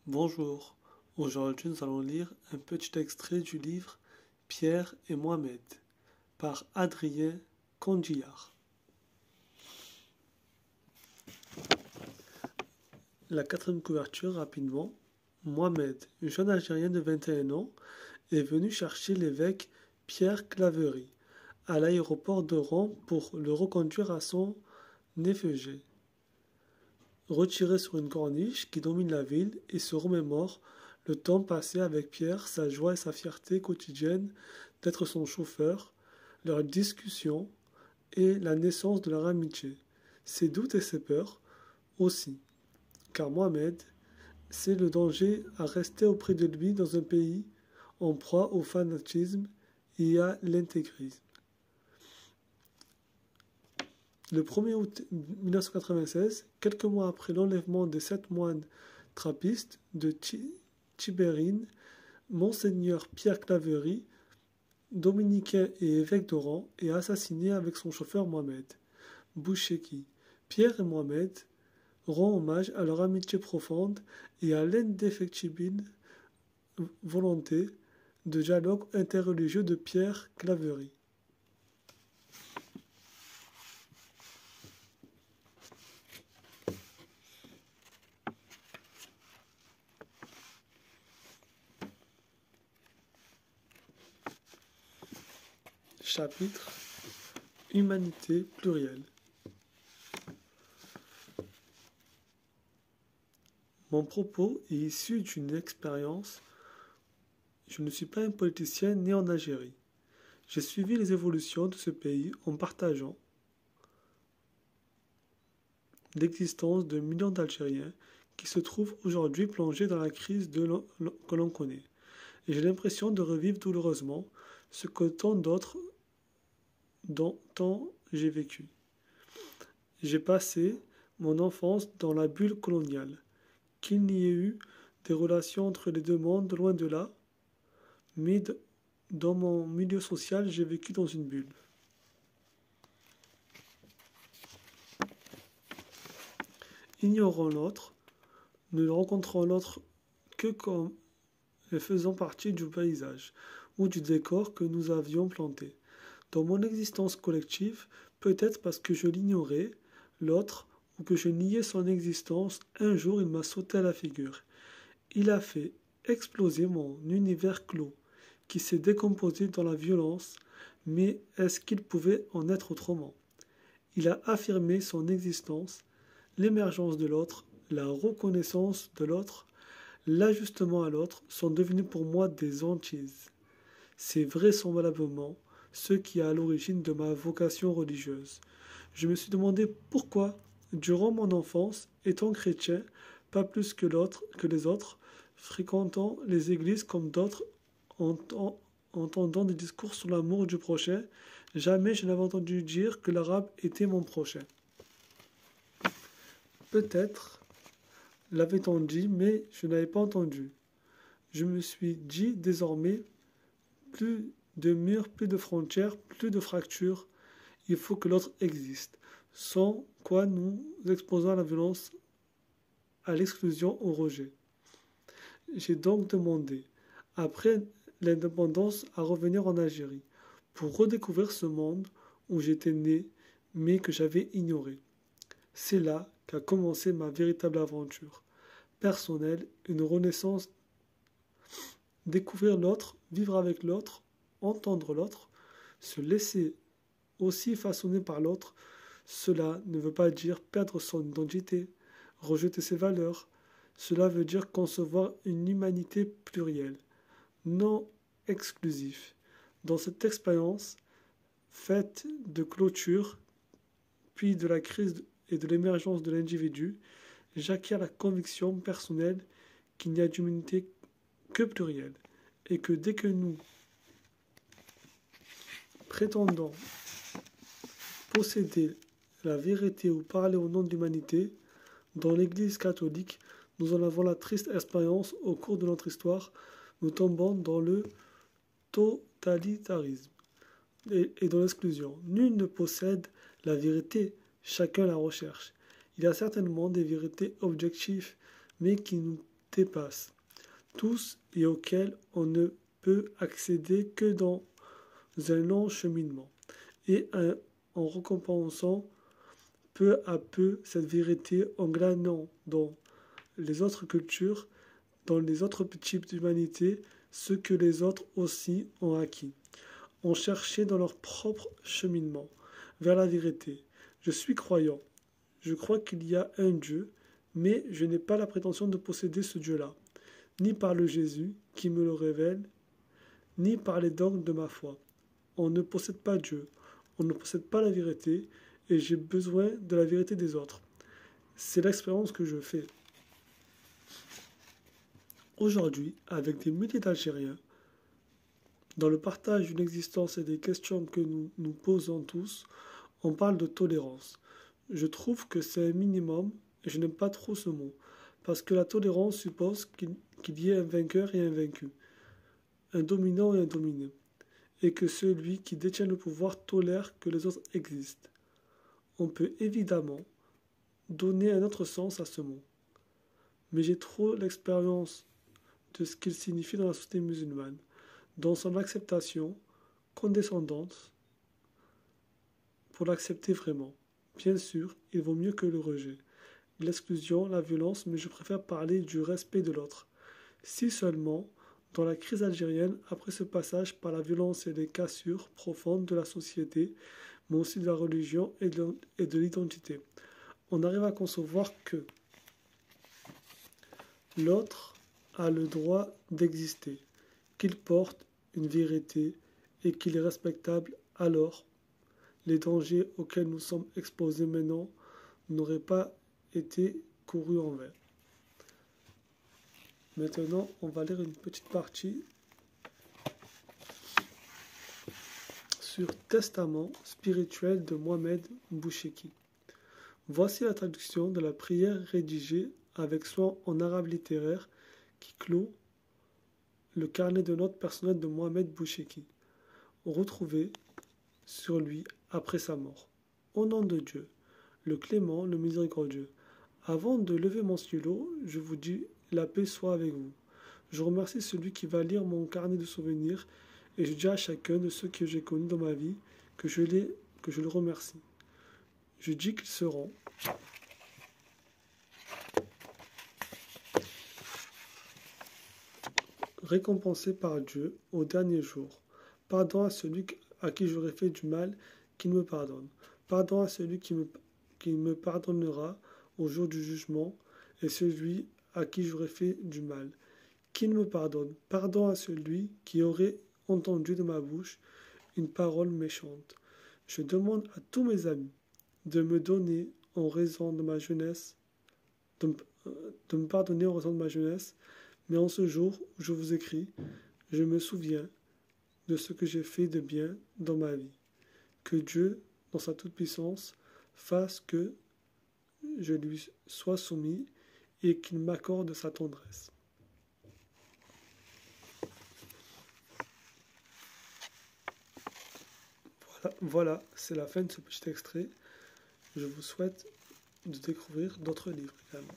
Bonjour, aujourd'hui nous allons lire un petit extrait du livre Pierre et Mohamed par Adrien Condillac. La quatrième couverture rapidement. Mohamed, jeune Algérien de 21 ans, est venu chercher l'évêque Pierre Claverie à l'aéroport d'Oran pour le reconduire à son effugé. Retiré sur une corniche qui domine la ville et se remémore le temps passé avec Pierre, sa joie et sa fierté quotidienne d'être son chauffeur, leurs discussions et la naissance de leur amitié, ses doutes et ses peurs aussi, car Mohamed sait le danger à rester auprès de lui dans un pays en proie au fanatisme et à l'intégrisme. Le 1er août 1996, quelques mois après l'enlèvement des 7 moines trappistes de Tibérine, Monseigneur Pierre Claverie, dominicain et évêque d'Oran, est assassiné avec son chauffeur Mohamed Boucheki. Pierre et Mohamed rendent hommage à leur amitié profonde et à l'indéfectible volonté de dialogue interreligieux de Pierre Claverie. Chapitre Humanité plurielle. Mon propos est issu d'une expérience. Je ne suis pas un politicien né en Algérie. J'ai suivi les évolutions de ce pays en partageant l'existence de millions d'Algériens qui se trouvent aujourd'hui plongés dans la crise que l'on connaît. Et j'ai l'impression de revivre douloureusement ce que tant d'autres dont j'ai vécu. J'ai passé mon enfance dans la bulle coloniale. Qu'il n'y ait eu des relations entre les deux mondes, loin de là, mais dans mon milieu social, j'ai vécu dans une bulle. Ignorant l'autre, ne rencontrant l'autre que comme faisant partie du paysage ou du décor que nous avions planté. Dans mon existence collective, peut-être parce que je l'ignorais, l'autre, ou que je niais son existence, un jour il m'a sauté à la figure. Il a fait exploser mon univers clos, qui s'est décomposé dans la violence, mais est-ce qu'il pouvait en être autrement? Il a affirmé son existence, l'émergence de l'autre, la reconnaissance de l'autre, l'ajustement à l'autre sont devenus pour moi des hantises. C'est vraisemblablement ce qui est à l'origine de ma vocation religieuse. Je me suis demandé pourquoi, durant mon enfance, étant chrétien, pas plus que les autres, fréquentant les églises comme d'autres, entendant des discours sur l'amour du prochain, jamais je n'avais entendu dire que l'arabe était mon prochain. Peut-être l'avait-on dit, mais je n'avais pas entendu. Je me suis dit désormais, plus de murs, plus de frontières, plus de fractures. Il faut que l'autre existe, sans quoi nous exposons à la violence, à l'exclusion, au rejet. J'ai donc demandé, après l'indépendance, à revenir en Algérie, pour redécouvrir ce monde où j'étais né, mais que j'avais ignoré. C'est là qu'a commencé ma véritable aventure personnelle, une renaissance, découvrir l'autre, vivre avec l'autre, entendre l'autre, se laisser aussi façonner par l'autre. Cela ne veut pas dire perdre son identité, rejeter ses valeurs. Cela veut dire concevoir une humanité plurielle, non exclusive. Dans cette expérience, faite de clôture, puis de la crise et de l'émergence de l'individu, j'acquiers la conviction personnelle qu'il n'y a d'humanité que plurielle, et que dès que nous prétendons posséder la vérité ou parler au nom de l'humanité, dans l'Église catholique, nous en avons la triste expérience au cours de notre histoire, nous tombons dans le totalitarisme et dans l'exclusion. Nul ne possède la vérité, chacun la recherche. Il y a certainement des vérités objectives, mais qui nous dépassent tous et auxquels on ne peut accéder que dans un long cheminement, et en récompensant peu à peu cette vérité en glanant dans les autres cultures, dans les autres types d'humanité, ce que les autres aussi ont acquis, ont cherché dans leur propre cheminement vers la vérité. Je suis croyant, je crois qu'il y a un Dieu, mais je n'ai pas la prétention de posséder ce Dieu-là, ni par le Jésus qui me le révèle, ni par les dogmes de ma foi. On ne possède pas Dieu, on ne possède pas la vérité, et j'ai besoin de la vérité des autres. C'est l'expérience que je fais. Aujourd'hui, avec des milliers d'Algériens, dans le partage d'une existence et des questions que nous nous posons tous, on parle de tolérance. Je trouve que c'est un minimum, et je n'aime pas trop ce mot, parce que la tolérance suppose qu'il y ait un vainqueur et un vaincu, un dominant et un dominé, et que celui qui détient le pouvoir tolère que les autres existent. On peut évidemment donner un autre sens à ce mot, mais j'ai trop l'expérience de ce qu'il signifie dans la société musulmane, dans son acceptation condescendante pour l'accepter vraiment. Bien sûr, il vaut mieux que le rejet, l'exclusion, la violence, mais je préfère parler du respect de l'autre. Si seulement, dans la crise algérienne, après ce passage par la violence et les cassures profondes de la société, mais aussi de la religion et de l'identité, on arrive à concevoir que l'autre a le droit d'exister, qu'il porte une vérité et qu'il est respectable, alors les dangers auxquels nous sommes exposés maintenant n'auraient pas été courus envers. Maintenant, on va lire une petite partie sur Testament spirituel de Mohamed Boucheki. Voici la traduction de la prière rédigée avec soin en arabe littéraire qui clôt le carnet de notes personnel de Mohamed Boucheki, retrouvé sur lui après sa mort. Au nom de Dieu, le clément, le miséricordieux, avant de lever mon stylo, je vous dis la paix soit avec vous. Je remercie celui qui va lire mon carnet de souvenirs et je dis à chacun de ceux que j'ai connus dans ma vie que je le remercie. Je dis qu'ils seront récompensés par Dieu au dernier jour. Pardon à celui à qui j'aurais fait du mal, qu'il me pardonne. Pardon à celui qui me pardonnera au jour du jugement, et celui à qui j'aurais fait du mal, qu'il me pardonne. Pardon à celui qui aurait entendu de ma bouche une parole méchante. Je demande à tous mes amis de me donner en raison de ma jeunesse, de me pardonner en raison de ma jeunesse, mais en ce jour où je vous écris, je me souviens de ce que j'ai fait de bien dans ma vie. Que Dieu, dans sa toute-puissance, fasse que je lui sois soumis et qu'il m'accorde sa tendresse. Voilà, c'est la fin de ce petit extrait. Je vous souhaite de découvrir d'autres livres également.